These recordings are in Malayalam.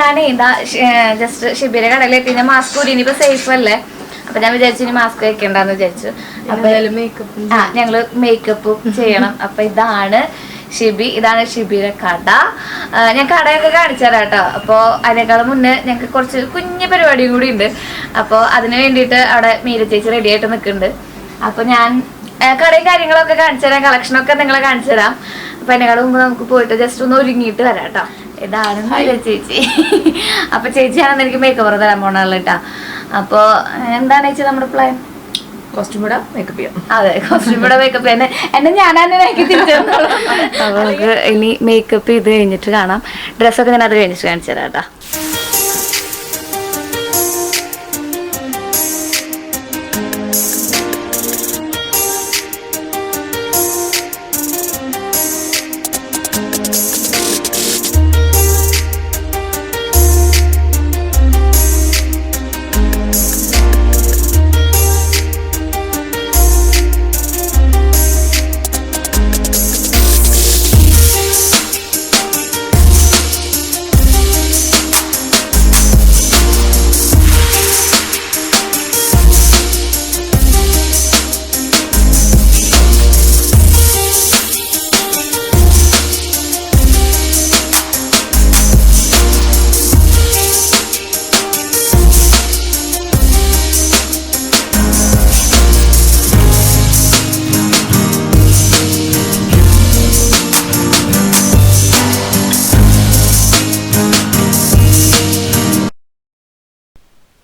ഞാനേ എന്താ ജസ്റ്റ് ഷിബിയുടെ കടയിലെത്തി ഞാൻ മാസ്ക് കൂടി ഇനിയിപ്പോ സേഫ് അല്ലേ, അപ്പൊ ഞാൻ വിചാരിച്ചു ഇനി മാസ്ക് വെക്കണ്ടെന്ന് വിചാരിച്ചു. അപ്പൊ ഞങ്ങള് മേക്കപ്പ് ചെയ്യണം. അപ്പൊ ഇതാണ് ഷിബി, ഇതാണ് ഷിബിയുടെ കട. ഞാൻ കടയൊക്കെ കാണിച്ചു തരാം കേട്ടോ. അപ്പോൾ അതിനേക്കാളും മുന്നേ ഞങ്ങൾക്ക് കുറച്ച് കുഞ്ഞു പരിപാടിയും കൂടി ഉണ്ട്. അപ്പോൾ അതിന് വേണ്ടിയിട്ട് അവിടെ മീര ചേച്ചി റെഡി ആയിട്ട് നിൽക്കുന്നുണ്ട്. അപ്പോൾ ഞാൻ കടയും കാര്യങ്ങളൊക്കെ കാണിച്ചു തരാം, കളക്ഷനൊക്കെ നിങ്ങളെ കാണിച്ചു തരാം. അപ്പൊ അതിനേക്കാളും മുമ്പ് നമുക്ക് പോയിട്ട് ജസ്റ്റ് ഒന്ന് ഒരുങ്ങിയിട്ട് വരാം കേട്ടോ. ഇതാണ് മീര ചേച്ചി. അപ്പൊ ചേച്ചിയാണെന്ന് എനിക്ക് മേക്കപ്പ് തരാൻ പോണല്ലോ കേട്ടോ. അപ്പോൾ എന്താണ് ചേച്ചി നമ്മുടെ പ്ലാൻ? കോസ്റ്റ്യൂമിടെ മേക്കപ്പ് ചെയ്യാം. അതെ, കോസ്റ്റ്യൂമിടെ മേക്കപ്പ് തന്നെ എന്നെ ഞാനാണ് മേക്കപ്പ് തിരിച്ചു. അപ്പൊ നമുക്ക് ഇനി മേക്കപ്പ് ചെയ്ത് കഴിഞ്ഞിട്ട് കാണാം. ഡ്രസ്സൊക്കെ ഞാൻ അത് കഴിഞ്ഞിട്ട് കാണിച്ചു തരാം കേട്ടോ.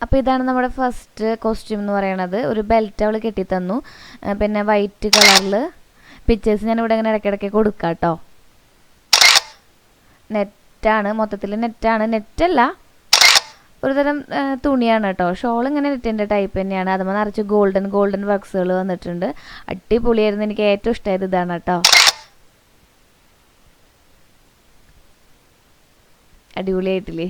അപ്പോൾ ഇതാണ് നമ്മുടെ ഫസ്റ്റ് കോസ്റ്റ്യൂം എന്ന് പറയുന്നത്. ഒരു ബെൽറ്റ് അവൾ കെട്ടിത്തന്നു, പിന്നെ വൈറ്റ് കളറിൽ പിക്ചേഴ്സ് ഞാനിവിടെ ഇങ്ങനെ ഇടയ്ക്കിടയ്ക്ക് കൊടുക്കാം കേട്ടോ. നെറ്റാണ്, മൊത്തത്തിൽ നെറ്റാണ്, നെറ്റല്ല ഒരു തരം തുണിയാണ് കേട്ടോ. ഷോൾ ഇങ്ങനെ നെറ്റിൻ്റെ ടൈപ്പ് തന്നെയാണ്. അതുമ്പോൾ നിറച്ച് ഗോൾഡൻ വർക്ക്സുകൾ വന്നിട്ടുണ്ട്. അടിപൊളിയായിരുന്നു, എനിക്ക് ഏറ്റവും ഇഷ്ടമായത് ഇതാണ് കേട്ടോ. അടിപൊളിയായിട്ടില്ലേ?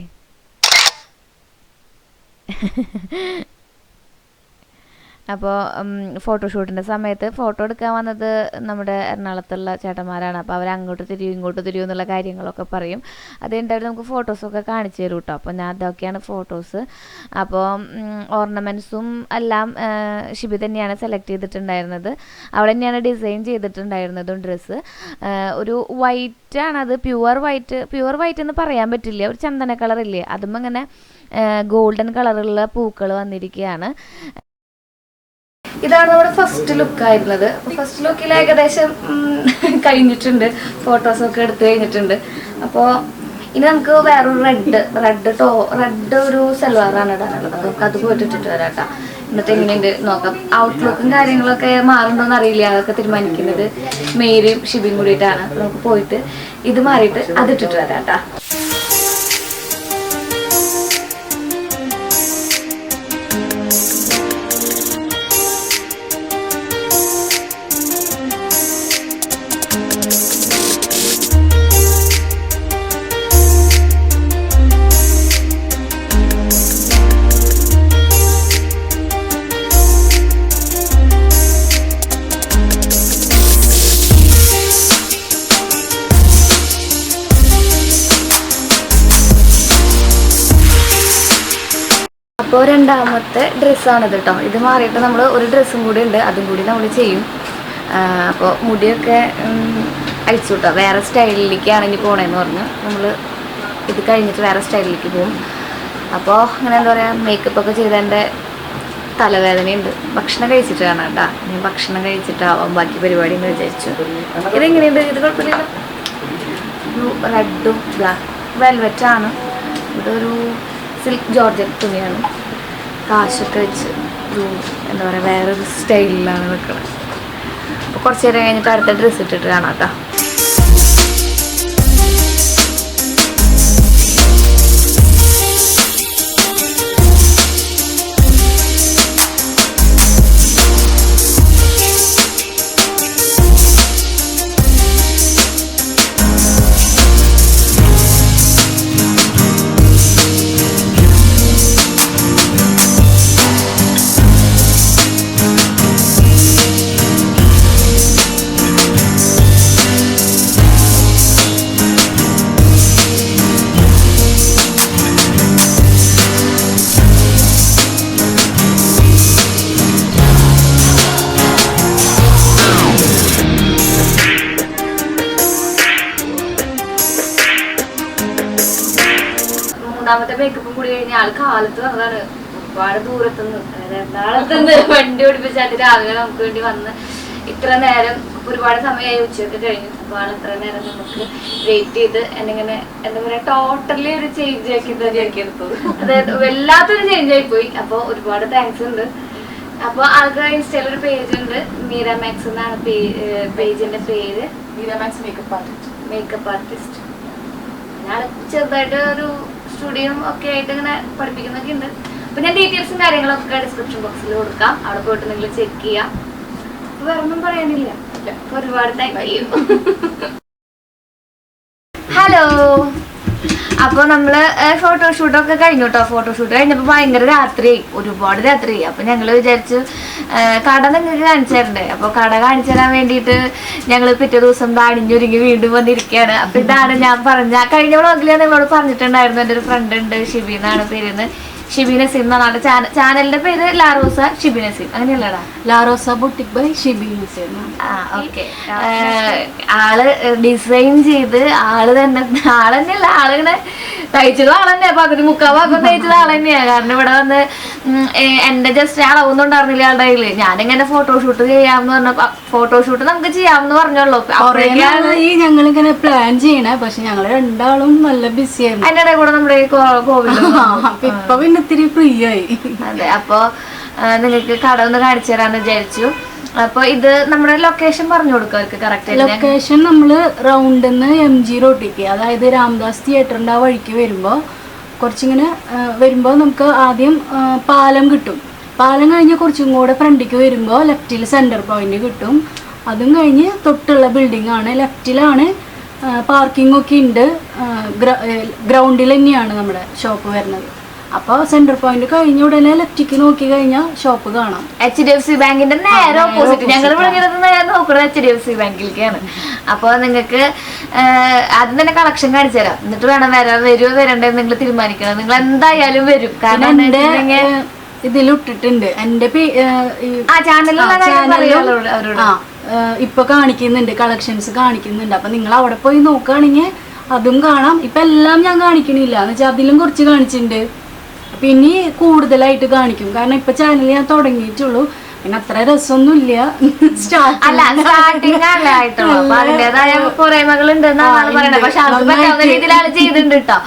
അപ്പോൾ ഫോട്ടോഷൂട്ടിൻ്റെ സമയത്ത് ഫോട്ടോ എടുക്കാൻ വന്നത് നമ്മുടെ എറണാകുളത്തുള്ള ചേട്ടന്മാരാണ്. അപ്പോൾ അവർ അങ്ങോട്ട് തിരിയും ഇങ്ങോട്ട് തിരിയും എന്നുള്ള കാര്യങ്ങളൊക്കെ പറയും. അതുകഴിഞ്ഞിട്ട് നമുക്ക് ഫോട്ടോസൊക്കെ കാണിച്ചു തരും കേട്ടോ. അപ്പോൾ ഞാൻ അതൊക്കെയാണ് ഫോട്ടോസ്. അപ്പോൾ ഓർണമെൻറ്റ്സും എല്ലാം ഷിബി തന്നെയാണ് സെലക്ട് ചെയ്തിട്ടുണ്ടായിരുന്നത്. അവൾ തന്നെയാണ് ഡിസൈൻ ചെയ്തിട്ടുണ്ടായിരുന്നതും ഡ്രസ്സ്. ഒരു വൈറ്റാണത്, പ്യുവർ വൈറ്റ് എന്ന് പറയാൻ പറ്റില്ല, ഒരു ചന്ദന കളറില്ലേ, അതും ഇങ്ങനെ ഗോൾഡൻ കളറുള്ള പൂക്കൾ വന്നിരിക്കുകയാണ്. ഇതാണ് നമ്മുടെ ഫസ്റ്റ് ലുക്ക് ആയിരുന്നത്. ഫസ്റ്റ് ലുക്കിൽ ഏകദേശം കഴിഞ്ഞിട്ടുണ്ട്, ഫോട്ടോസൊക്കെ എടുത്തു കഴിഞ്ഞിട്ടുണ്ട്. അപ്പോൾ ഇനി നമുക്ക് വേറൊരു റെഡ് ഒരു സൽവാറാണ് ഇടാനുള്ളത്. നമുക്ക് അത് പോയിട്ട് ഇട്ടിട്ട് വരാം കേട്ടോ. എന്നിട്ട് എങ്ങനെയുണ്ട് നോക്കാം. ഔട്ട്ലുക്കും കാര്യങ്ങളൊക്കെ മാറുണ്ടോയെന്ന് അറിയില്ല, അതൊക്കെ തീരുമാനിക്കുന്നത് മേരിയും ഷിബിയും കൂടിയിട്ടാണ്. നമുക്ക് പോയിട്ട് ഇത് മാറിയിട്ട് അതിട്ടിട്ട് വരാം കേട്ടോ. അപ്പോൾ രണ്ടാമത്തെ ഡ്രസ്സാണിത് കേട്ടോ. ഇത് മാറിയിട്ട് നമ്മൾ ഒരു ഡ്രസ്സും കൂടി ഉണ്ട്, അതും കൂടി നമ്മൾ ചെയ്യും. അപ്പോൾ മുടിയൊക്കെ അഴിച്ചു കേട്ടോ. വേറെ സ്റ്റൈലിലേക്കാണ് ഇനി പോകണമെന്ന് പറഞ്ഞു. നമ്മൾ ഇത് കഴിഞ്ഞിട്ട് വേറെ സ്റ്റൈലിലേക്ക് പോകും. അപ്പോൾ അങ്ങനെ എന്താ പറയുക, മേക്കപ്പൊക്കെ ചെയ്തതിൻ്റെ തലവേദനയുണ്ട്. ഭക്ഷണം കഴിച്ചിട്ട് കാണാം കേട്ടോ. ഞാൻ ഭക്ഷണം കഴിച്ചിട്ടാവാം ബാക്കി പരിപാടി എന്ന് വിചാരിച്ചു. ഇതെങ്ങനെയുണ്ട്? ഇത് കുഴപ്പമില്ല. റെഡും ബ്ലാക്ക് വെൽവെറ്റാണ്. ഇതൊരു സിൽക്ക് ജോർജറ്റ് തുണിയാണ്. കാശൊക്കെ വെച്ച് ഒരു എന്താ പറയുക, വേറൊരു സ്റ്റൈലിലാണ് നിൽക്കുന്നത്. അപ്പോൾ കുറച്ച് നേരം കഴിഞ്ഞിട്ട് അടുത്ത ഡ്രസ്സ് ഇട്ടിട്ട് കാണാം കേട്ടോ. മേക്കപ്പും കൂടി കഴിഞ്ഞ ആള് കാലത്ത് വന്നതാണ്, ഒരുപാട് ദൂരത്തുനിന്ന്, എറണാകുളത്തുനിന്ന് വണ്ടി ഓടിപ്പിച്ചാൽ രാവിലെ നമുക്ക് വേണ്ടി വന്ന് ഇത്ര നേരം, ഒരുപാട് സമയമായി, ഉച്ചയൊക്കെ കഴിഞ്ഞു. അപ്പൊ ആൾ ഇത്ര നേരം നമുക്ക് വെയിറ്റ് ചെയ്ത് എന്നിങ്ങനെ എന്താ പറയാ ടോട്ടലി ഒരു ചേഞ്ച് ആക്കി എടുത്തത്. അതായത് വല്ലാത്തൊരു ചേഞ്ച് ആയി പോയി. അപ്പൊ ഒരുപാട് താങ്ക്സ് ഉണ്ട്. അപ്പൊ ആൾക്ക് ഇൻസ്റ്റയിൽ ഒരു പേജ് ഉണ്ട്, മീരാമാക്സ് എന്നാണ് പേജിന്റെ പേര്. മീരാമാക്സ് മേക്കപ്പ് ആർട്ടിസ്റ്റ്. ഞാൻ ചെറുതായിട്ട് ഒരു സ്റ്റുഡിയോ ഒക്കെ ആയിട്ട് ഇങ്ങനെ പഠിപ്പിക്കുന്നൊക്കെ ഉണ്ട്. അപ്പൊ ഞാൻ ഡീറ്റെയിൽസും കാര്യങ്ങളൊക്കെ ഡിസ്ക്രിപ്ഷൻ ബോക്സിൽ കൊടുക്കാം, അവിടെ പോയിട്ട് നിങ്ങൾ ചെക്ക് ചെയ്യാം. വേറെ ഒന്നും പറയാനില്ല. ഒരുപാട് താങ്ക് യു. ഹലോ, അപ്പൊ നമ്മള് ഫോട്ടോഷൂട്ടൊക്കെ കഴിഞ്ഞു കേട്ടോ. ഫോട്ടോഷൂട്ട് കഴിഞ്ഞപ്പോ ഭയങ്കര രാത്രിയായി, ഒരുപാട് രാത്രിയായി. അപ്പൊ ഞങ്ങള് വിചാരിച്ചു കട നിങ്ങൾക്ക് കാണിച്ചു തരണ്ടേ. അപ്പൊ കട കാണിച്ചു തരാൻ വേണ്ടിയിട്ട് ഞങ്ങള് പിറ്റേ ദിവസം അണിഞ്ഞൊരുങ്ങി വീണ്ടും വന്നിരിക്കുകയാണ്. അപ്പൊ ഇതാണ് ഞാൻ കഴിഞ്ഞ വ്ളോഗിൽ ഞാൻ നിങ്ങളോട് പറഞ്ഞിട്ടുണ്ടായിരുന്നു, എൻ്റെ ഒരു ഫ്രണ്ട് ഉണ്ട്, ഷിബി എന്നാണ് പേരുന്ന്. ഷിബി നസീം എന്നാണ് ചാനലിന്റെ പേര് ലാറോസ ഷിബി നസീം, അങ്ങനെയല്ലടാ? Larosa boutique by Shibi Naseem. Okay. ആള് ഡിസൈൻ ചെയ്ത് ആളെന്നെയല്ല, ആളിങ്ങനെ തയ്ച്ചത് ആളെന്നെയാ, പകുതി മുക്കാൽ ഭാഗം തയ്ച്ചത് ആളെന്നെയാ. കാരണം ഇവിടെ വന്ന് എന്റെ ജസ്റ്റ് അളവൊന്നും ഉണ്ടായിരുന്നില്ല ആളുടെ കയ്യില്. ഞാനിങ്ങനെ ഫോട്ടോഷൂട്ട് ചെയ്യാമെന്ന് പറഞ്ഞപ്പോ ഫോട്ടോഷൂട്ട് നമുക്ക് ചെയ്യാമെന്ന് പറഞ്ഞോളൂ. ഞങ്ങളിങ്ങനെ പ്ലാൻ ചെയ്യണേ, പക്ഷെ ഞങ്ങള് രണ്ടാളും നല്ല ബിസി ആയിരുന്നു. അതിന്റെ ഇടയിൽ കൂടെ നമ്മുടെ ഈ കോവിഡ് ഇപ്പൊ പിന്നെ ഇത്തിരി ഫ്രീ ആയി. അതെ, അപ്പൊ നിങ്ങൾക്ക് കട ഒന്ന് കാണിച്ചു തരാന്ന് വിചാരിച്ചു. അപ്പൊ ഇത് നമ്മുടെ ലൊക്കേഷൻ പറഞ്ഞു കൊടുക്കുക അവർക്ക് കറക്റ്റ്. ലൊക്കേഷൻ നമ്മള് റൗണ്ടിന്ന് MG റോട്ടിക്ക്, അതായത് രാംദാസ് തിയേറ്ററിന്റെ ആ വഴിക്ക് വരുമ്പോ കുറച്ചിങ്ങനെ വരുമ്പോ നമുക്ക് ആദ്യം പാലം കിട്ടും. പാലം കഴിഞ്ഞ് കുറച്ചും കൂടെ ഫ്രണ്ടിക്ക് വരുമ്പോ ലെഫ്റ്റിൽ സെന്റർ പോയിന്റ് കിട്ടും. അതും കഴിഞ്ഞ് തൊട്ടുള്ള ബിൽഡിംഗ് ആണ്, ലെഫ്റ്റിലാണ് പാർക്കിംഗ് ഒക്കെ ഉണ്ട്. ഗ്രൗണ്ടിൽ തന്നെയാണ് നമ്മുടെ ഷോപ്പ് വരുന്നത്. അപ്പോൾ സെന്റർ പോയിന്റ് കഴിഞ്ഞ ഉടനെ ലെഫ്റ്റിക്ക് നോക്കി കഴിഞ്ഞാൽ ഷോപ്പ് കാണാം. HDFC ബാങ്കിന്റെ നേരെ ഓപ്പോസിറ്റ്. ഞങ്ങൾ ഇവിടെ നേരെ നോക്കുന്നത് HDFC ബാങ്കിലേക്കാണ്. അപ്പോൾ നിങ്ങൾക്ക് ആദ്യം തന്നെ കളക്ഷൻ കാണിച്ചു തരാം, എന്നിട്ട് വേണം വരുമോ വരണ്ടേ നിങ്ങൾ തീരുമാനിക്കണം. നിങ്ങൾ എന്തായാലും വരും, കാരണം ഇതിലിട്ടിട്ടുണ്ട് എന്റെ ഇപ്പൊ കാണിക്കുന്നുണ്ട്, കളക്ഷൻസ് കാണിക്കുന്നുണ്ട്. അപ്പൊ നിങ്ങൾ അവിടെ പോയി നോക്കുകയാണെങ്കിൽ അതും കാണാം. ഇപ്പൊ എല്ലാം ഞാൻ കാണിക്കണില്ല എന്ന് വെച്ചാൽ അതിലും കുറച്ച് കാണിച്ചിട്ടുണ്ട്. പിന്നെ കൂടുതലായിട്ട് കാണിക്കും, കാരണം ഇപ്പൊ ചാനൽ ഞാൻ തുടങ്ങിയിട്ടുള്ളൂ. പിന്നെ അത്ര രസമൊന്നുമില്ല, സ്റ്റാർട്ടിങ് ആയിട്ടുള്ളൂ. അപ്പൊ അതിന്റേതായ പോരായ്മകൾ ഉണ്ടെന്നാണ് പറയുന്നത്. പക്ഷെ അത് പറ്റാവുന്ന രീതിയിൽ ആള് ചെയ്തിട്ടുണ്ട് കേട്ടോ.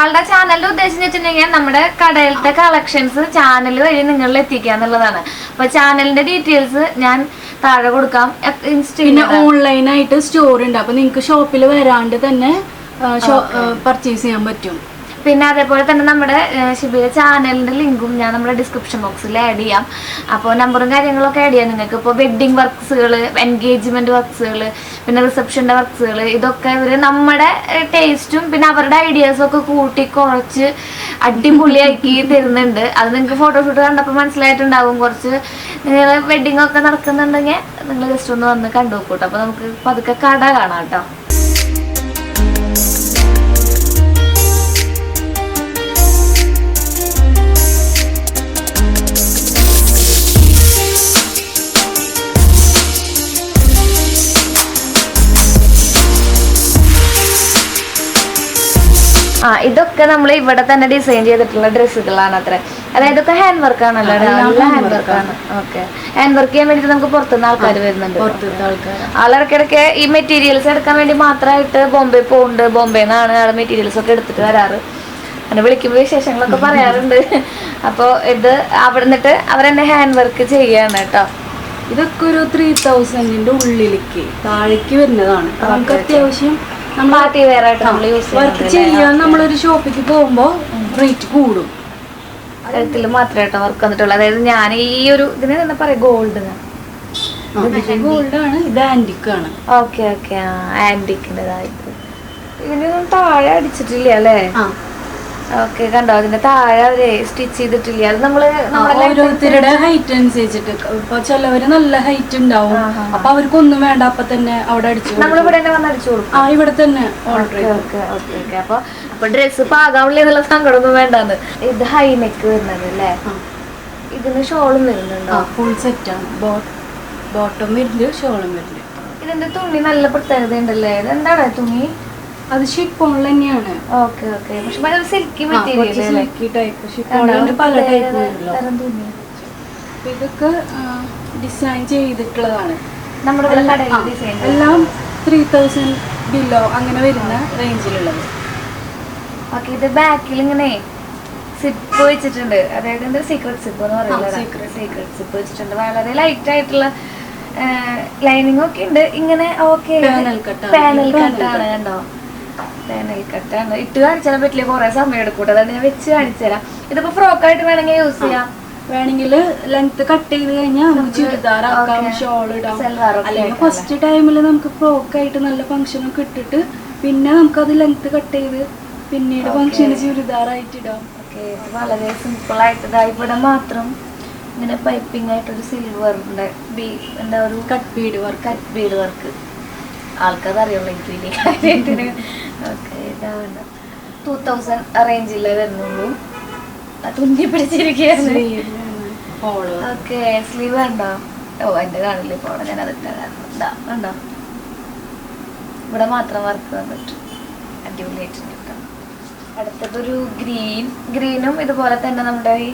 ആളുടെ ചാനലിന്റെ ഉദ്ദേശം വെച്ചിട്ടുണ്ടെങ്കിൽ നമ്മുടെ കടയിലത്തെ കളക്ഷൻസ് ചാനൽ വഴി നിങ്ങളിൽ എത്തിക്കുക എന്നുള്ളതാണ്. അപ്പൊ ചാനലിന്റെ ഡീറ്റെയിൽസ് ഞാൻ താഴെ കൊടുക്കാം. പിന്നെ ഓൺലൈനായിട്ട് സ്റ്റോർ ഉണ്ട്, അപ്പൊ നിങ്ങൾക്ക് ഷോപ്പിൽ വരാണ്ട് തന്നെ പർച്ചേസ് ചെയ്യാൻ പറ്റും. പിന്നെ അതേപോലെ തന്നെ നമ്മുടെ ഷിബിയുടെ ചാനലിന്റെ ലിങ്കും ഞാൻ നമ്മുടെ ഡിസ്ക്രിപ്ഷൻ ബോക്സിൽ ആഡ് ചെയ്യാം. അപ്പോൾ നമ്പറും കാര്യങ്ങളൊക്കെ ആഡ് ചെയ്യാം. നിങ്ങൾക്ക് ഇപ്പോൾ വെഡ്ഡിങ് വർക്ക്സുകൾ, എൻഗേജ്മെന്റ് വർക്ക്സുകൾ, പിന്നെ റിസപ്ഷന്റെ വർക്ക്സുകൾ, ഇതൊക്കെ ഇവർ നമ്മുടെ ടേസ്റ്റും പിന്നെ അവരുടെ ഐഡിയാസും ഒക്കെ കൂട്ടി കുറച്ച് അടിപൊളിയാക്കി തരുന്നുണ്ട്. അത് നിങ്ങൾക്ക് ഫോട്ടോഷൂട്ട് കണ്ടപ്പോൾ മനസ്സിലായിട്ടുണ്ടാവും. കുറച്ച് നിങ്ങൾ വെഡ്ഡിങ് ഒക്കെ നടക്കുന്നുണ്ടെങ്കിൽ നിങ്ങൾ ജസ്റ്റ് ഒന്ന് വന്ന് കണ്ടു നോക്കൂട്ടോ. അപ്പോൾ നമുക്ക് പതുക്കെ കട കാണാം കേട്ടോ. ഇതൊക്കെ നമ്മൾ ഇവിടെ തന്നെ ഡിസൈൻ ചെയ്തിട്ടുള്ള ഡ്രസ്സുകളാണ് അത്ര. അതായത് ഇതൊക്കെ ഹാൻഡ് വർക്ക് ആണല്ലോ, നല്ല ഹാൻഡ് വർക്ക് ആണ്. ഓക്കെ, ഹാൻഡ് വർക്ക് ചെയ്യാൻ വേണ്ടിട്ട് നമുക്ക് പുറത്തുനിന്ന് ആൾക്കാർ വരുന്നുണ്ട്. ആളിടയ്ക്കിടയ്ക്ക് ഈ മെറ്റീരിയൽസ് എടുക്കാൻ വേണ്ടി മാത്രമായിട്ട് ബോംബെ പോകുന്നുണ്ട്. ബോംബെന്നാണ് ആൾ മെറ്റീരിയൽസ് ഒക്കെ എടുത്തിട്ട് വരാറ്. അങ്ങനെ വിളിക്കുമ്പോൾ വിശേഷങ്ങളൊക്കെ പറയാറുണ്ട്. അപ്പോൾ ഇത് അവിടെ നിന്നിട്ട് അവരെന്നെ ഹാൻഡ് വർക്ക് ചെയ്യാണ് കേട്ടോ. ഇതൊക്കെ ഒരു 3000 ഉള്ളിലേക്ക് താഴേക്ക് വരുന്നതാണ്. നമുക്ക് അത്യാവശ്യം പാർട്ടി വെയർ ആയിട്ട് നമ്മൾ യൂസ് വർക്ക് ചെയ്യാൻ നമ്മളൊരു ഷോപ്പിലേക്ക് പോകുമ്പോൾ റേറ്റ് കൂടും. കഴുത്തിൽ മാത്രമായിട്ടോ വർക്ക് വന്നിട്ടുള്ളൂ. അതായത് ഞാൻ ഈ ഒരു ഇതിന് എന്താ പറയാ, ഗോൾഡ് ഗോൾഡാണ്, ഇത് ആന്റിക് ആണ്. ഓക്കെ ഓക്കെ, ആന്റിക്കിൻ്റെതായിട്ട് ഇതിനൊന്നും താഴെ അടിച്ചിട്ടില്ല അല്ലേ? ഓക്കെ, കണ്ടോ അതിന്റെ താഴെ അവര് സ്റ്റിച്ച് ചെയ്തിട്ടില്ല. അത് ഓരോരുത്തരുടെ ഹൈറ്റ് അനുസരിച്ചിട്ട്. ഇപ്പൊ ചിലവര് നല്ല ഹൈറ്റ് ഉണ്ടാവും, അപ്പൊ അവർക്കൊന്നും വേണ്ട, അപ്പൊ തന്നെ അവിടെ അടിച്ചു നമ്മളിവിടെ തന്നെ വന്ന് അടിച്ചു കൊടുക്കും. ഇവിടെ തന്നെ. അപ്പൊ ഡ്രസ്സ് പാകാവില്ല എന്നുള്ള സങ്കടമൊന്നും വേണ്ടാന്ന്. ഇത് ഹൈ നെക്ക് വരുന്നത് അല്ലേ? ഇതിന് ഷോളും വരുന്നുണ്ടോ? ഫുൾ സെറ്റ് ആണ്. ബോട്ടം വരുന്നുണ്ട്, ഷോളും വരുന്നുണ്ട്. ഇതിന്റെ തുണി നല്ല പ്രത്യേകത ഉണ്ടല്ലേ. ഇതെന്താണ് തുണി? അത് ഷിപ്പോൺ തന്നെയാണ്. Okay okay. പക്ഷെ ഭയങ്കര സിൽക്കി മെറ്റീരിയൽ സിൽക്കി ടൈപ്പ് ഷിപ്പോണിൽ പല ടൈപ്പ് വരുമല്ലോ. ഇതൊക്കെ ഡിസൈൻ ചെയ്തിട്ടുള്ളതാണ്. നമ്മുടെ ഡിസൈൻ എല്ലാം 3000 ബിലോ അങ്ങനെ വരുന്ന റേഞ്ചിലുള്ളത്. ഓക്കെ. ഇത് ബാക്കിൽ ഇങ്ങനെ സിപ്പ് വെച്ചിട്ടുണ്ട്, അതായത് സീക്രട്ട് സിപ്പ് എന്ന് പറയുന്നത്. സീക്രട്ട് സിപ്പ് വെച്ചിട്ടുണ്ട്. വളരെ ലൈറ്റ് ആയിട്ടുള്ള ലൈനിങ് ഒക്കെ ഉണ്ട്. ഇങ്ങനെ ഓക്കെ പാനൽ കട്ടാണ് കണ്ടോ, പാനൽ കട്ടാണ്. ഇട്ട് കാണിച്ചാൽ പറ്റില്ല, കുറെ സമയം എടുക്കൂട്ടോ. അതാണ് ഞാൻ വെച്ച് കാണിച്ചു തരാം. ഇതിപ്പോ ഫ്രോക്കായിട്ട് വേണമെങ്കിൽ യൂസ് ചെയ്യാം. വേണമെങ്കിൽ ലെങ്ത് കട്ട് ചെയ്ത് കഴിഞ്ഞാൽ നമുക്ക് ചുരിദാറാക്കാം, ഷോൾ ഇടാം. അല്ലെങ്കിൽ ഫസ്റ്റ് ടൈമിൽ നമുക്ക് ഫ്രോക്കായിട്ട് നല്ല ഫംഗ്ഷനൊക്കെ ഇട്ടിട്ട് പിന്നെ നമുക്കത് ലെങ്ത് കട്ട് ചെയ്ത് പിന്നീട് ഫംഗ്ഷന് ചുരിദാറായിട്ട് ഇടാം. ഓക്കെ. വളരെ സിമ്പിൾ ആയിട്ട് ഇതായി. ഇവിടെ മാത്രം ഇങ്ങനെ പൈപ്പിംഗ് ആയിട്ടൊരു സിൽവറിന്റെ എന്താ ഒരു കട്ട് ബീഡ് വർക്ക്. ആൾക്കത് അറിയുള്ളൂ, എനിക്ക് വലിയ കാര്യമായിട്ട്. ഓക്കെ. ഇതാണ് 2000 റേഞ്ചിലേ വരുന്നുള്ളൂ. തുന്നി പിടിച്ചിരിക്കുകയാണ്. ഓക്കെ. സ്ലീവ് കണ്ടോ? ഓ എന്റെ കാണില്ല ഇപ്പോൾ, ഞാൻ അതിട്ടാ കണ്ടോ. ഇവിടെ മാത്രം വർക്ക് വന്നിട്ട് അടിപൊളിയായിട്ടുണ്ട്. അടുത്തതൊരു ഗ്രീനും ഇതുപോലെ തന്നെ നമ്മുടെ ഈ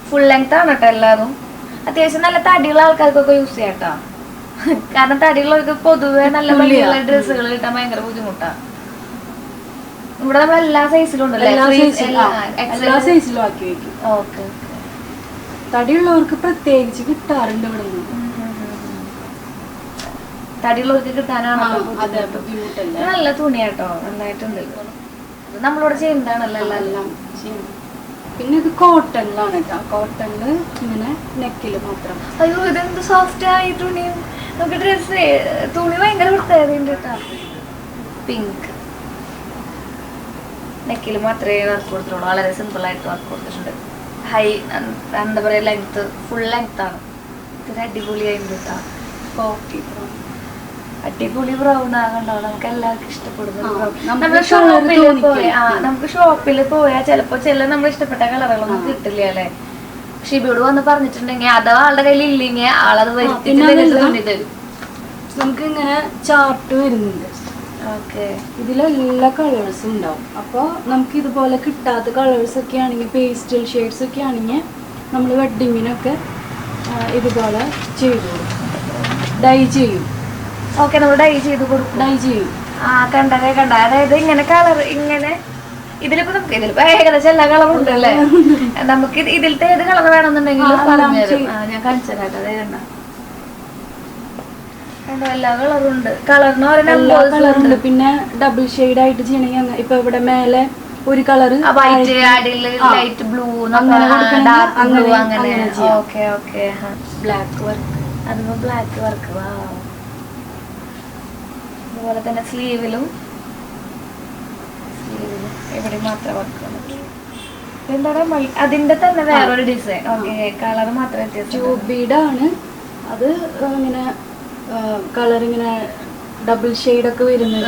ഫുൾ ലെങ്ത് ആണ് കേട്ടോ. എല്ലാതും അത്യാവശ്യം നല്ല തടിയുള്ള ആൾക്കാർക്കൊക്കെ യൂസ് ചെയ്യാം കേട്ടോ. കാരണം തടിയുള്ളവർക്ക് പൊതുവെ നല്ല ഭംഗിയുള്ള ഡ്രസ്സുകൾ കിട്ടാൻ ഭയങ്കര ബുദ്ധിമുട്ടാണ്. ഇവിടെ നമ്മൾ എല്ലാ സൈസിലും ഉണ്ടല്ലോ, എല്ലാ സൈസിലും ആക്കി വെക്കും. ഓക്കെ. തടിയുള്ളവർക്ക് പ്രത്യേകിച്ച് കിട്ടാറുണ്ട് ഇവിടെ നിന്ന്. തടിയുള്ളവർക്ക് കിട്ടാനാണ് നല്ല തുണിയാട്ടോ, നന്നായിട്ടുണ്ട്. നമ്മളിവിടെ ചെയ്യുന്നതാണല്ലോ എല്ലാം. പിന്നെ ഇത് കോട്ടണിലാണ് കേട്ടോ. കോട്ടണില് ഇങ്ങനെ നെക്കില് മാത്രം. അയ്യോ ഇതെന്ത് സോഫ്റ്റ് ആയി തുണി. നമുക്ക് ഡ്രസ് തുണി ഭയങ്കര പ്രത്യേകതയുണ്ട് കേട്ടോ. പിങ്ക് നെക്കിൽ മാത്രമേ വർക്ക് കൊടുത്തിട്ടുള്ളൂ. വളരെ സിമ്പിൾ ആയിട്ട് വർക്ക് കൊടുത്തിട്ടുണ്ട്. ഹൈ എന്താ പറയുക, ലെങ്ത് ഫുൾ ലെങ്ത് ആണ്. ഇതിന് അടിപൊളിയായിട്ട് കേട്ടോ. അടിപൊളി ബ്രൗൺ ആകണ്ടോ, നമുക്ക് എല്ലാവർക്കും ഇഷ്ടപ്പെടുന്നു. നമുക്ക് ഷോപ്പിൽ പോയാൽ ചിലപ്പോ നമ്മൾ ഇഷ്ടപ്പെട്ട കളറുകളൊന്നും കിട്ടില്ല അല്ലെ. ഷിബിയോട് വന്ന് പറഞ്ഞിട്ടുണ്ടെങ്കിൽ അഥവാ ആളുടെ കയ്യിൽ ഇല്ലെങ്കിൽ ആളത് വരുത്തി തരും. നമുക്ക് ഇങ്ങനെ ചാർട്ട് വരുന്നുണ്ട്. ഓക്കെ. ഇതിലെല്ലാ കളേഴ്സും ഉണ്ടാവും. അപ്പോൾ നമുക്ക് ഇതുപോലെ കിട്ടാത്ത കളേഴ്സ് ഒക്കെ ആണെങ്കിൽ, പേസ്റ്റൽ ഷെയ്ഡ്സ് ഒക്കെ ആണെങ്കിൽ നമ്മൾ വെഡ്ഡിങ്ങിനൊക്കെ ഇതുപോലെ ചെയ്തു ഡൈ ചെയ്യും. ഓക്കെ. നമ്മൾ ഡൈ ചെയ്ത് കൊടുക്കും. ഡൈ ചെയ്യും. കണ്ട. അതായത് ഇങ്ങനെ കളർ ഇങ്ങനെ ഇതിലിപ്പോ ഏകദേശം എല്ലാ കളറും ഉണ്ടല്ലേ. നമുക്ക് ഇതിലത്തെ ഏത് കളർ വേണമെന്നുണ്ടെങ്കിലും പറഞ്ഞുതരും. ഞാൻ കാണിച്ചു തരാം. അതേ കണ്ടോ, എല്ലാ കളറും ഉണ്ട്. കളറിന് പിന്നെ ഡബിൾ ഷെയ്ഡ് ആയിട്ട് ചെയ്യണമെങ്കിൽ ഇപ്പൊ ഇവിടെ മേലെ ഒരു കളർ വൈറ്റ്, അടിയില് ലൈറ്റ് ബ്ലൂ, ഡാർക്ക് ബ്ലൂ, അങ്ങനെ. Okay okay. Black work. അതിപ്പോ ബ്ലാക്ക് വർക്ക്. അതുപോലെ തന്നെ സ്ലീവിലും ഇവിടെ മാത്രം വർക്ക് വന്നിട്ടുള്ളൂ. എന്താണ് അതിന്റെ തന്നെ വേറൊരു ഡിസൈൻ. ഓക്കെ. കളർ മാത്രം വ്യത്യാസം. ട്യൂബ് ബീഡാണ് അത്. ഇങ്ങനെ കളർ ഇങ്ങനെ ഡബിൾ ഷെയ്ഡ് ഒക്കെ വരുന്നത്.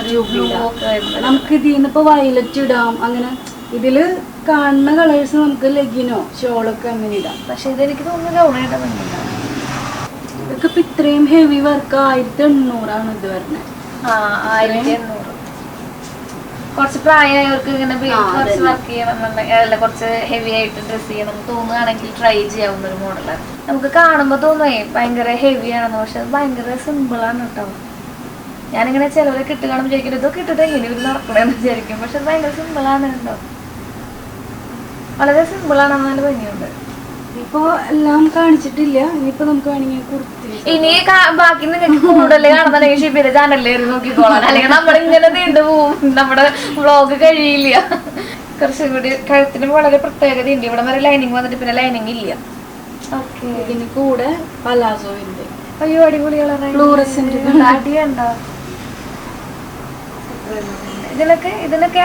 നമുക്ക് ഇതിന്ന് ഇപ്പൊ വയലറ്റ് ഇടാം. അങ്ങനെ ഇതില് കാണുന്ന കളേഴ്സ് നമുക്ക് ലെഗിനോ ഷോളൊക്കെ അങ്ങനെ ഇടാം. പക്ഷെ ഇതെനിക്ക് തോന്നുന്നു ഇതൊക്കെ ഇപ്പൊ ഇത്രയും ഹെവി വർക്ക് 1800 ഇത് വരുന്നത്. 1800. കുറച്ച് പ്രായമായവർക്ക് ഇങ്ങനെ കുറച്ച് വർക്ക് ചെയ്യണം, അല്ല കുറച്ച് ഹെവി ആയിട്ട് ഡ്രസ് ചെയ്യണം തോന്നുകയാണെങ്കിൽ ട്രൈ ചെയ്യാവുന്ന ഒരു മോഡലാണ്. നമുക്ക് കാണുമ്പോൾ തോന്നുവേ ഭയങ്കര ഹെവി ആണെന്ന്, പക്ഷെ അത് ഭയങ്കര സിമ്പിളാണ് കേട്ടോ. ഞാനിങ്ങനെ ചിലവരൊക്കെ ഇട്ട് കാണുമ്പോൾ വിചാരിക്കും ഇതൊക്കെ ഇട്ടിട്ട് എങ്ങനെ ഇവർ നടക്കണമെന്ന് വിചാരിക്കും. പക്ഷെ അത് ഭയങ്കര സിമ്പിളാണ് കേട്ടോ. വളരെ സിമ്പിളാണ്, നല്ല ഭംഗിയുണ്ട്. ഇപ്പൊ എല്ലാം കാണിച്ചിട്ടില്ല. ഇനിയിപ്പോ നമുക്ക് വേണമെങ്കിൽ കുർത്തി, ഇനി ബാക്കി നിങ്ങൾക്ക് കൂടുതൽ കാണുന്നുണ്ടെങ്കിൽ ഷിബിയുടെ ചാനലിൽ നോക്കിക്കോളാം. അല്ലെങ്കിൽ നമ്മളിങ്ങനെ നീണ്ടുപോകും, നമ്മുടെ വ്ളോഗ് കഴിയില്ല. കുറച്ചും കൂടി കഴുത്തിന് വളരെ പ്രത്യേകതയുണ്ട്. ഇവിടെ വരെ ലൈനിങ് വന്നിട്ട് പിന്നെ ലൈനിങ് ഇല്ല. ഓക്കെ. ഇതിന് കൂടെ പലാസോ ഉണ്ട്. അയ്യോ അടിപൊളി കളർ. അടിയുണ്ടോ ഇതിനൊക്കെ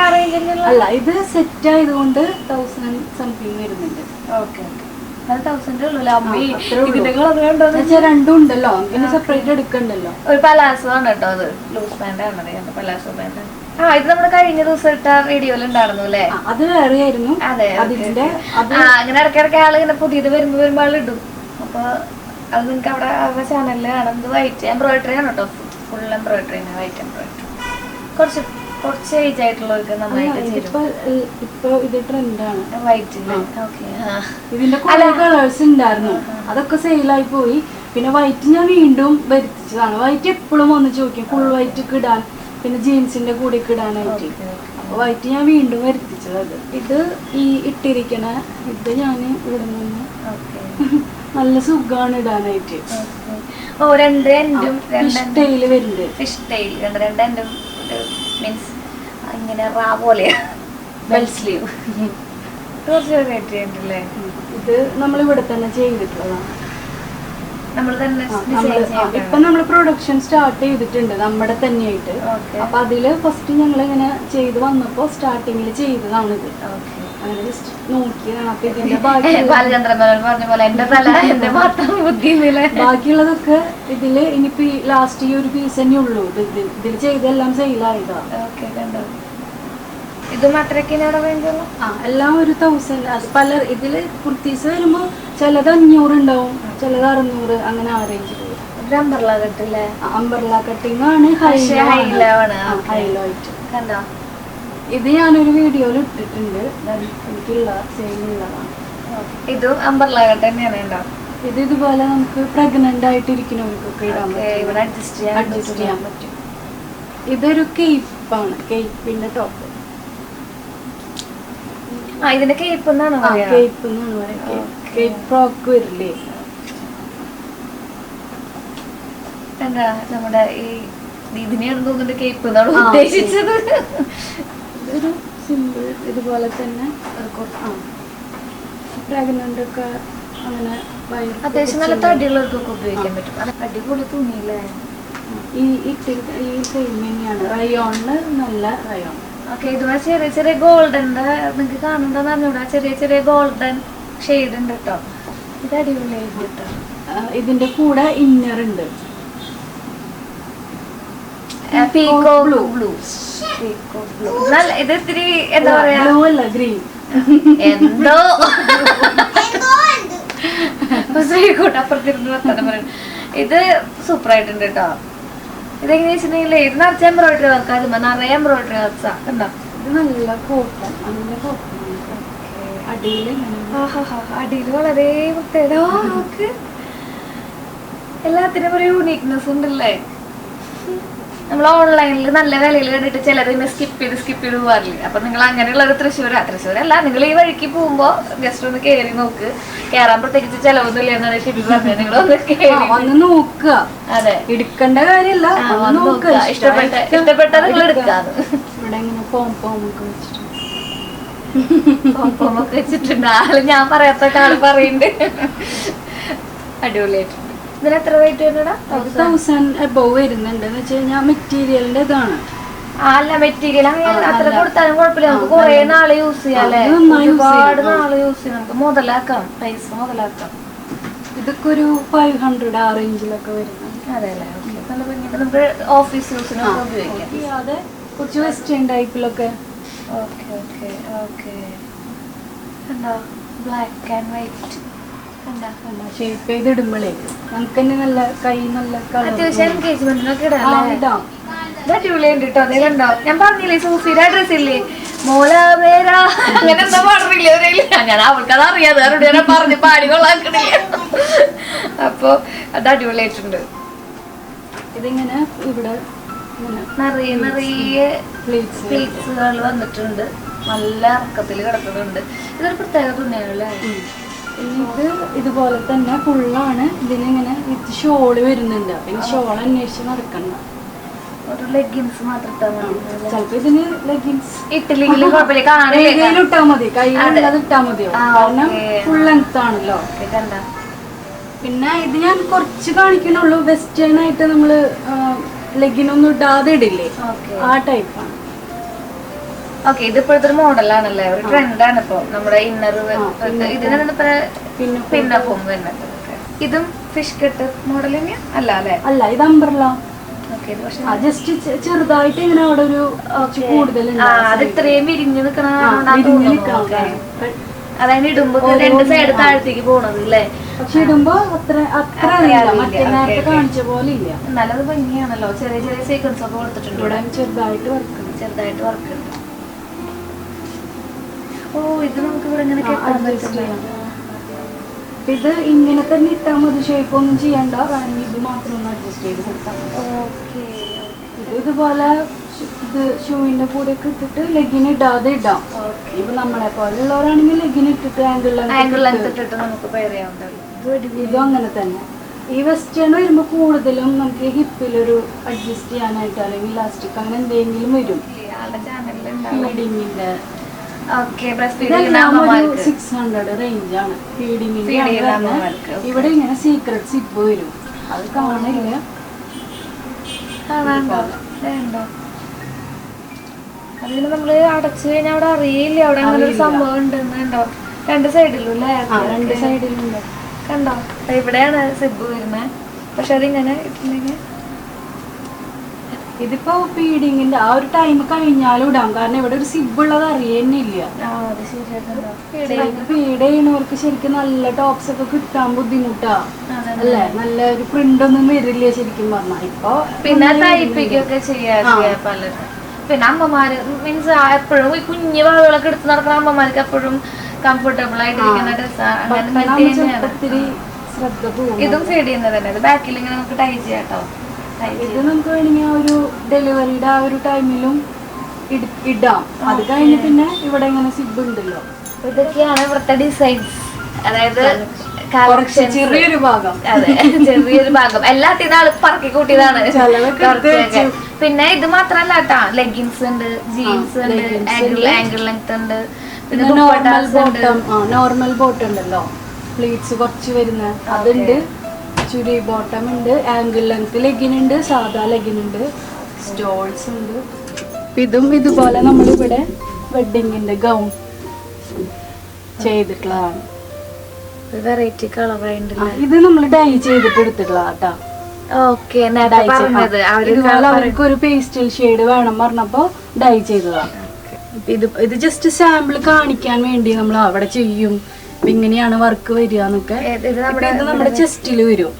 അല്ല, ഇത് സെറ്റ് ആയതുകൊണ്ട് 1000 സംതിങ് വരുന്നുണ്ട്. ഓക്കെ. 1000 ഉള്ളൂ. രണ്ടും ഉണ്ടല്ലോ, പിന്നെ സെപ്പറേറ്റ് എടുക്കണ്ടല്ലോ. ഒരു പലാസോ ആണ് കേട്ടോ. അത് ലൂസ് പാന്റ് ആണ്, പലാസോ പാന്റ്. ഇത് നമ്മുടെ കഴിഞ്ഞ ദിവസം ഇട്ട വീഡിയോയിൽ ഉണ്ടായിരുന്നു അല്ലേ? അത് വേറെ ആയിരുന്നു. അതെ. അങ്ങനെ ഇടയ്ക്കിടയ്ക്ക് ആള് ഇങ്ങനെ പുതിയത് വരുമ്പോ ആൾ ഇടും. അപ്പൊ അത് നിങ്ങൾക്ക് അവിടെ അവരുടെ ചാനലിൽ കാണുന്നത് വൈറ്റ് എംബ്രോയിഡറി ആണ് കേട്ടോ. Full embroidery, white embroidery. കുറച്ച് കുറച്ച് ഏജ് ആയിട്ടുള്ളവർക്ക് നന്നായിട്ട് ഇപ്പൊ ഇത് ട്രെൻഡാണ് വൈറ്റില്. ഇതിന്റെ കുറെ കളേഴ്സ് ഉണ്ടായിരുന്നു, അതൊക്കെ സെയിലായി പോയി. പിന്നെ വൈറ്റ് ഞാൻ വീണ്ടും വരുത്തിച്ചതാണ്. വൈറ്റ് എപ്പോഴും വന്ന് ചോദിക്കും ഫുൾ വൈറ്റ് ഇടാൻ, പിന്നെ ജീൻസിന്റെ കൂടെ ഇടാനായിട്ട്. അപ്പൊ വൈറ്റ് ഞാൻ വീണ്ടും വരുത്തിച്ചത്. ഇത് ഈ ഇട്ടിരിക്കണ ഇത് ഞാൻ ഇവിടെ നിന്ന് നല്ല സുഖമാണ് ഇടാനായിട്ട്. സ്റ്റൈല് വരുന്നുണ്ട്. മീൻസ് ഇങ്ങനെ റാ പോലെ ബെൽ സ്ലീവ്. ഇത് നമ്മൾ ഇവിടെ തന്നെ ചെയ്തിട്ടുള്ളതാണ്. ഇപ്പൊ നമ്മള് പ്രൊഡക്ഷൻ സ്റ്റാർട്ട് ചെയ്തിട്ടുണ്ട് നമ്മുടെ തന്നെയായിട്ട്. അപ്പൊ അതില് ഫസ്റ്റ് ഞങ്ങൾ ഇങ്ങനെ ചെയ്ത് വന്നപ്പോ സ്റ്റാർട്ടിങ്ങിൽ ചെയ്തതാണിത്. അങ്ങനെ ജസ്റ്റ് നോക്കിയതാണ്. അപ്പൊ ഇതിന്റെ ബാക്കിയുള്ളതൊക്കെ ഇതില് ഇനിയിപ്പോ ലാസ്റ്റ് ഈ ഒരു പീസ് തന്നെ ഉള്ളൂ. ഇതിൽ ചെയ്തെല്ലാം സെയിലായതാ. എല്ലാം ഒരു 1000. അത് പല ഇതില് കുർത്തീസ് വരുമ്പോ ചിലത് 500 ഉണ്ടാവും, ചിലത് 600, അങ്ങനെ ആ റേഞ്ചിൽ. അംബർല കട്ടിങ് ആണ് ഹൈലോ ആയിട്ട്. ഇത് ഞാനൊരു വീഡിയോയിൽ ഇട്ടിട്ടുണ്ട്. എനിക്കുള്ള സെയിം ഉള്ളതാണ്. ഇതും അംബർല കട്ട് തന്നെയാണ്. ഇത് ഇതുപോലെ നമുക്ക് പ്രഗ്നന്റ് ആയിട്ടിരിക്കുന്നവർക്കൊക്കെ ഇടാൻ പറ്റും, അഡ്ജസ്റ്റ് ചെയ്യാൻ പറ്റും. ഇതൊരു കേപ്പാണ്, കേപ്പിന്റെ ടോപ്പ്. ഇതിന്റെ കേപ്പ് എന്നാണ് കേപ്പ് എന്നാണ് പറയുക. കേപ്പ് ഫ്രോക്ക് വരില്ലേ? എന്താ നമ്മുടെ ഈ ഇതിനെയാണ് തോന്നുന്നുണ്ട് കേപ്പ് എന്നാണ് ഉദ്ദേശിച്ചത്. ഒരു സിമ്പിൾ ഇതുപോലെ തന്നെ പ്രഗ്നന്റ് ഒക്കെ അങ്ങനെ അത്യാവശ്യം നല്ല തടിയുള്ളവർക്കൊക്കെ ഉപയോഗിക്കാൻ പറ്റും. അടിപൊളി തുണിയില്ലേ? ഈ സെയിം തന്നെയാണ്. റയോണിന് നല്ല റയോൺ. ഓക്കെ, ഇതുപോലെ ചെറിയ ചെറിയ ഗോൾഡന്റെ നിങ്ങൾക്ക് കാണുന്നുണ്ടോന്ന് അറിഞ്ഞൂടാ, ചെറിയ ചെറിയ ഗോൾഡൻ ഷെയ്ഡ് ഉണ്ട് കേട്ടോ. ഇത് അടിപൊളിയായിട്ട് കേട്ടോ. ഇതിന്റെ കൂടെ ഇന്നർ ഉണ്ട്, പീക്കോ ബ്ലൂ. ഇത് ഇത്തിരി എന്താ പറയാ, ബ്ലൂ അല്ല ഗ്രീൻ, എന്തോ അപ്പുറത്തിരുന്ന് വർത്താനം പറയുന്നത്. ഇത് സൂപ്പർ ആയിട്ടുണ്ട് കേട്ടോ. ഇതെങ്ങനെ വെച്ചിട്ടുണ്ടെങ്കിൽ ഇത് നിറച്ച എംബ്രോയിഡറി വർക്ക്, അത് നിറയെ എംബ്രോയിഡറി വർക്ക്സാ കണ്ടോ. ഇത് നല്ല കോട്ടൺ, നല്ല കോട്ടൺ. അടിയിൽ വളരെ പ്രത്യേകത. നമുക്ക് എല്ലാത്തിനും ഒരു യൂണീക്നെസ് ഉണ്ടല്ലേ. നമ്മൾ ഓൺലൈനിൽ നല്ല വിലയിൽ കണ്ടിട്ട് ചിലതിനെ സ്കിപ്പ് ചെയ്ത് പോകാറില്ലേ. അപ്പൊ നിങ്ങൾ അങ്ങനെയുള്ള ഒരു തൃശ്ശൂരല്ല, നിങ്ങൾ ഈ വഴിക്ക് പോകുമ്പോ ജസ്റ്റ് ഒന്ന് കയറി നോക്ക്. കയറാൻ പ്രത്യേകിച്ച് ചെലവൊന്നുമില്ല എന്നാണ് ഷിബി പറഞ്ഞത്. നിങ്ങൾ ഒന്ന് നോക്കുക, അതെ, എടുക്കേണ്ട കാര്യമല്ല, ഇഷ്ടപ്പെട്ടത് നിങ്ങൾ എടുക്കാന്ന്. ഇവിടെ ഇങ്ങനെ പോംപോമൊക്കെ വെച്ചിട്ടുണ്ട്. ആള് ഞാൻ പറയാത്ത ആള് പറയുന്നുണ്ട്. അടിപൊളിയായിട്ടുണ്ട്. ഇതിന് എത്ര റേറ്റ് വരുന്നടാ? 1000 above വരുന്നുണ്ട്. എന്ന് വെച്ച് കഴിഞ്ഞാൽ മെറ്റീരിയലിന്റെ ഇതാണ്. അല്ല, മെറ്റീരിയൽ അങ്ങനെ അത്ര കൊടുത്താലും കുഴപ്പമില്ല. നമുക്ക് കുറെ നാള് യൂസ് ചെയ്യാല്ലേ, ഒരുപാട് നാള് യൂസ് ചെയ്യാം. നമുക്ക് മുതലാക്കാം, പൈസ മുതലാക്കാം. ഇതൊക്കെ ഒരു 500 ആ റേഞ്ചിലൊക്കെ വരുന്നുണ്ട്. അതെ അല്ലേ? നല്ല ഭംഗിയുണ്ട്. നമുക്ക് ഓഫീസ് യൂസിനൊക്കെ ഉപയോഗിക്കാം. അതെ, കുറച്ച് വെസ്റ്റേൺ ടൈപ്പിലൊക്കെ. Okay okay okay. കണ്ടോ, ബ്ലാക്ക് ആൻഡ് വൈറ്റ് ഷേപ്പ് ചെയ്തിടുമ്പോഴേ നമുക്ക് തന്നെ നല്ല കൈ നല്ല അത്യാവശ്യം എൻഗേജ്മെന്റിനൊക്കെ ഇടാം. ഇത് അടിപൊളിയുണ്ട് കേട്ടോ. അതേ കണ്ടോ, ഞാൻ പറഞ്ഞില്ലേ സൂഫിയുടെ ഡ്രസ് ഇല്ലേ, മോളാമേര അങ്ങനെ എന്താ പറഞ്ഞില്ലേ? ഞാൻ അവൾക്കത് അറിയാതെ ഞാൻ പറഞ്ഞ് പാടി കൊള്ളാക്കണില്ല. അപ്പൊ അത് അടിപൊളിയായിട്ടുണ്ട്. ഇതിങ്ങനെ ഇവിടെ നിറയെ പ്ലേറ്റ്സുകൾ വന്നിട്ടുണ്ട്. നല്ല ഇറക്കത്തിൽ കിടക്കുന്നുണ്ട്. ഇതൊരു പ്രത്യേക തുണിയാണല്ലേ. ഇത് ഇതുപോലെ തന്നെ ഫുള്ളാണ്. ഇതിനിങ്ങനെ വിത്ത് ഷോള് വരുന്നുണ്ട്. പിന്നെ ഷോൾ അന്വേഷിച്ച് നടക്കണ്ട, ഒരു ലെഗിൻസ് മാത്രം ഇട്ടാൽ മതി. ചിലപ്പോ ഇതിന് ലെഗിൻസ് ഇട്ടില്ലെങ്കിലും ഇട്ടാ മതി, കയ്യിലുള്ളത് ഇട്ടാ മതിയോ, കാരണം ഫുൾ ലെങ്ത് ആണല്ലോ. പിന്നെ ഇത് ഞാൻ കുറച്ച് കാണിക്കണുള്ളൂ. വെസ്റ്റേൺ ആയിട്ട് നമ്മള് ലെഗിനൊന്നും ഇടാതെ ഇടില്ലേ, ആ ടൈപ്പാണ്. ഓക്കെ, ഇത് ഇപ്പോഴത്തെ ഒരു മോഡലാണല്ലേ, ഒരു ട്രെൻഡാണ് ഇപ്പൊ നമ്മുടെ ഇന്നർ. ഇതിന് പിന്നഫോം വരുന്നത്. ഇതും ഫിഷ് കട്ട് മോഡൽ തന്നെയാ അല്ല അല്ലേ? അല്ല, ഇത് അംബ്രല്ല. ജസ്റ്റ് ചെറുതായിട്ട് ഇങ്ങനെ അവിടെ ഒരു കൂടുതൽ അത് ഇത്രയും വിരിഞ്ഞു നിക്കണ. അതായത് ഇടുമ്പോ രണ്ട് സൈഡ് താഴത്തേക്ക് പോണത് അല്ലേ? പക്ഷെ ഇടുമ്പോ അത്ര മറ്റേ നേരത്തെ കാണിച്ച പോലെ ഇല്ല. നല്ലത് ഭംഗിയാണല്ലോ. ചെറിയ ചെറിയ സീക്വൻസ് ഒക്കെ കൊടുത്തിട്ടുണ്ട്. ഇവിടെ ചെറുതായിട്ട് വർക്ക് ഉണ്ട്. ഓ ഇത് നമുക്ക് ഇവിടെ ഇങ്ങനെ കെട്ടാൻ പറ്റും. ഇത് ഇങ്ങനെ തന്നെ ഇട്ടാൽ മതി, ഷേപ്പ് ഒന്നും ചെയ്യണ്ട. ഇത് മാത്രം ഒന്ന് അഡ്ജസ്റ്റ് ചെയ്ത് കൊടുത്താൽ മതി. ഇത് ഇതുപോലെ ഇത് ഷൂവിന്റെ കൂടെ ഒക്കെ ഇട്ടിട്ട് ലെഗിന് ഇടാതെ ഇടാം. ഇപ്പൊ നമ്മളെ പോലുള്ളവരാണെങ്കിൽ ലെഗിന് ഇട്ടിട്ട് ആംഗിൾ ഇട്ടിട്ട് നമുക്ക് പെയർ ചെയ്യാവുന്നതാണ്. ഇതും അങ്ങനെ തന്നെ. ഈ വെസ്റ്റേൺ വരുമ്പോ കൂടുതലും നമുക്ക് ഹിപ്പിലൊരു അഡ്ജസ്റ്റ് ചെയ്യാനായിട്ട് അല്ലെങ്കിൽ ഇലാസ്റ്റിക് അങ്ങനെ എന്തെങ്കിലും വരും. ഫീഡിങ്ങിന്റെ 600 റേഞ്ച് ആണ് ഫീഡിങ്ങിന്റെ. ഇവിടെ ഇങ്ങനെ സീക്രട്ട് സിപ്പ് വരും, അത് കാണില്ല. അതിന് നമ്മള് അടച്ചു കഴിഞ്ഞാൽ അവിടെ അറിയില്ല അവിടെ അങ്ങനെ ഒരു സംഭവം ഉണ്ടെന്നുണ്ടോ. രണ്ട് സൈഡിലും രണ്ട് സൈഡിലുണ്ട് കണ്ടോ. ഇവിടെയാണ് സിബ് വരുന്നത്. പക്ഷെ അതിങ്ങനെ ഇട്ടിട്ടുണ്ടെങ്കിൽ ഇതിപ്പോ ഫീഡിങ്ങിന്റെ ആ ഒരു ടൈം കഴിഞ്ഞാലും ഇടാം. കാരണം ഇവിടെ ഒരു സിബ് ഉള്ളത് അറിയുന്നില്ല. ഫീഡ് ചെയ്യണവർക്ക് ശരിക്കും നല്ല ടോപ്സ് ഒക്കെ കിട്ടാൻ ബുദ്ധിമുട്ടാ അല്ലേ? നല്ല ഒരു പ്രിന്റ് ഒന്നും വരില്ല ശരിക്കും പറഞ്ഞാൽ. ഇപ്പൊ പിന്നെ തയ്പ്പിക്കൊക്കെ ചെയ്യാറില്ല പലരും. പിന്നെ അമ്മമാര് മീൻസ് എപ്പോഴും ഈ കുഞ്ഞു വാളുകളൊക്കെ എടുത്ത് നടക്കുന്ന അമ്മമാർക്ക് എപ്പോഴും കംഫർട്ടബിൾ ആയിട്ടിരിക്കുന്ന ഒത്തിരി ശ്രദ്ധ പോകും. ഇതും ഫീഡ് ചെയ്യുന്നത് തന്നെ. ഇത് ബാക്കിൽ ഇങ്ങനെ നമുക്ക് ടൈ ചെയ്യാം കേട്ടോ. ഇത് നമുക്ക് വേണമെങ്കിൽ ആ ഒരു ഡെലിവറിയുടെ ആ ഒരു ടൈമിലും ഇടാം. അത് കഴിഞ്ഞ് പിന്നെ ഇവിടെ ഇങ്ങനെ സിബ് ഉണ്ടല്ലോ. ഇതൊക്കെയാണ് ഇവിടുത്തെ ഡിസൈൻസ്. അതായത് ചെറിയൊരു ഭാഗം. അതെ, ചെറിയൊരു ഭാഗം. എല്ലാത്തിനും ആള് പറക്കി കൂട്ടിയതാണ്. പിന്നെ ഇത് മാത്രല്ല കേട്ടാ, ലെഗിൻസ് ഉണ്ട്, ജീൻസ് ഉണ്ട്, ആംഗിൾ ലെങ്ത് ഉണ്ട്, പിന്നെ നോർമൽ ബോട്ടം ഉണ്ടല്ലോ, പ്ലീറ്റ്സ് കുറച്ച് വരുന്ന അതുണ്ട്, ചുരി ബോട്ടം ഉണ്ട്, ആംഗിൾ ലെങ്ത് ലെഗിൻ ഉണ്ട്, സാധാ ലെഗിൻ ഉണ്ട്, സ്റ്റോൾസ് ഉണ്ട്. ഇതും ഇതുപോലെ നമ്മളിവിടെ വെഡിങ്ങിന്റെ ഗൗൺ ചെയ്തിട്ടുള്ളതാണ്. Variety colour. ഇത് നമ്മൾ ഡൈ ചെയ്തിട്ട് എടുത്തിട്ടുള്ളതാ. അവർക്ക് ഒരു പേസ്റ്റൽ ഷെയ്ഡ് വേണം പറഞ്ഞപ്പോ ഡൈ ചെയ്തതാണ്. ഇത് ജസ്റ്റ് സാമ്പിൾ കാണിക്കാൻ വേണ്ടി നമ്മൾ അവിടെ ചെയ്യും. ഇങ്ങനെയാണ് വർക്ക് വരിക എന്നൊക്കെ. ഇത് നമ്മുടെ ചെസ്റ്റിൽ വരും.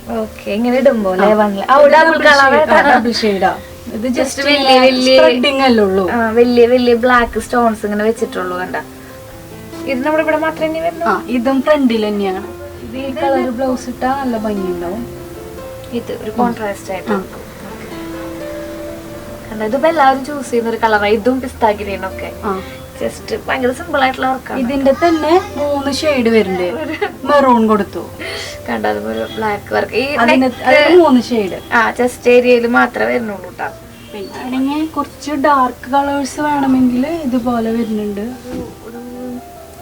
ഡബിൾ ഷെയ്ഡാ. ഇത് ജസ്റ്റ് സ്പ്രെഡിങ് അല്ലേ ഉള്ളൂ. വലിയ വലിയ ബ്ലാക്ക് സ്റ്റോൺസ് ഇങ്ങനെ വെച്ചിട്ടുള്ളൂ. കണ്ട ഇത് നമ്മുടെ ഇവിടെ മാത്രമേ വരുന്നു. ഇതും ഫ്രണ്ടിൽ തന്നെയാണ്. ഇത് ഈ കളർ ബ്ലൗസ് ഇട്ടാ നല്ല ഭംഗിയുണ്ടാവും. ഇത് ഒരു കോൺട്രാസ്റ്റ് ആയിട്ട് ഇതിപ്പോ എല്ലാവരും ചൂസ് ചെയ്യുന്ന ഒരു കളറാണ്. ഇതും പിസ്താ ഗ്രീൻ ഒക്കെ ജസ്റ്റ് ഭയങ്കര സിമ്പിൾ ആയിട്ടുള്ള വർക്കാണ്. ഇതിന്റെ തന്നെ 3 ഷെയ്ഡ് വരുന്നുണ്ട്. മെറൂൺ കൊടുത്തു കണ്ട, അതുപോലെ ബ്ലാക്ക് വർക്ക്. ഈ 3 ഷെയ്ഡ് ചെസ്റ്റ് ഏരിയയിൽ മാത്രമേ വരുന്നുള്ളൂ കേട്ടോ. പിന്നെ കുറച്ച് ഡാർക്ക് കളേഴ്സ് വേണമെങ്കിൽ ഇതുപോലെ വരുന്നുണ്ട്.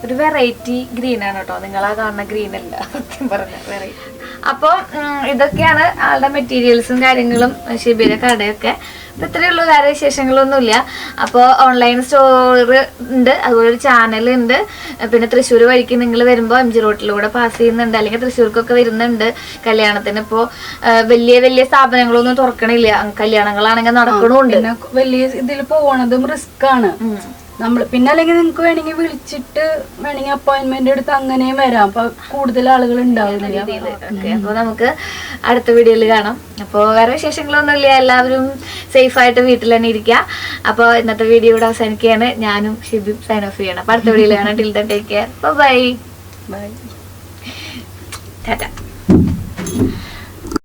ഒരു വെറൈറ്റി ഗ്രീൻ ആണ് കേട്ടോ. നിങ്ങളാ കാണുന്ന ഗ്രീൻ അല്ല, സത്യം പറഞ്ഞ വെറൈറ്റി. അപ്പോൾ ഇതൊക്കെയാണ് ആളുടെ മെറ്റീരിയൽസും കാര്യങ്ങളും, ഷിബിയുടെ കടയൊക്കെ. അപ്പോൾ ഇത്രയേ ഉള്ളൂ, വേറെ വിശേഷങ്ങളൊന്നുമില്ല. അപ്പോൾ ഓൺലൈൻ സ്റ്റോർ ഉണ്ട്, അതുപോലെ ഒരു ചാനലുണ്ട്. പിന്നെ തൃശ്ശൂർ വഴിക്ക് നിങ്ങൾ വരുമ്പോൾ MG റോട്ടിലൂടെ പാസ് ചെയ്യുന്നുണ്ട്, അല്ലെങ്കിൽ തൃശ്ശൂർക്കൊക്കെ വരുന്നുണ്ട് കല്യാണത്തിന്. ഇപ്പോൾ വലിയ വലിയ സ്ഥാപനങ്ങളൊന്നും തുറക്കണില്ല, കല്യാണങ്ങളാണെങ്കിൽ നടക്കണമുണ്ട്. വലിയ ഇതിൽ പോകണതും റിസ്ക് ആണ് നമ്മൾ. പിന്നെ അല്ലെങ്കിൽ നിങ്ങൾക്ക് വേണമെങ്കിൽ വിളിച്ചിട്ട് വേണമെങ്കിൽ അപ്പോയിന്റ്മെന്റ് എടുത്ത് അങ്ങനെയും വരാം. അപ്പൊ കൂടുതൽ ആളുകൾ ഉണ്ടാവില്ല. അപ്പോൾ നമുക്ക് അടുത്ത വീഡിയോയിൽ കാണാം. അപ്പോൾ വേറെ വിശേഷങ്ങളൊന്നുമില്ല, എല്ലാവരും സേഫായിട്ട് വീട്ടിൽ തന്നെ ഇരിക്കുക. അപ്പോൾ ഇന്നത്തെ വീഡിയോ ഇവിടെ അവസാനിക്കുകയാണ്. ഞാനും ഷിബിയും സൈൻ ഓഫ് ചെയ്യണം. അപ്പോൾ അടുത്ത വീഡിയോയിൽ കാണാം. Till then take care. Bye bye. Tata.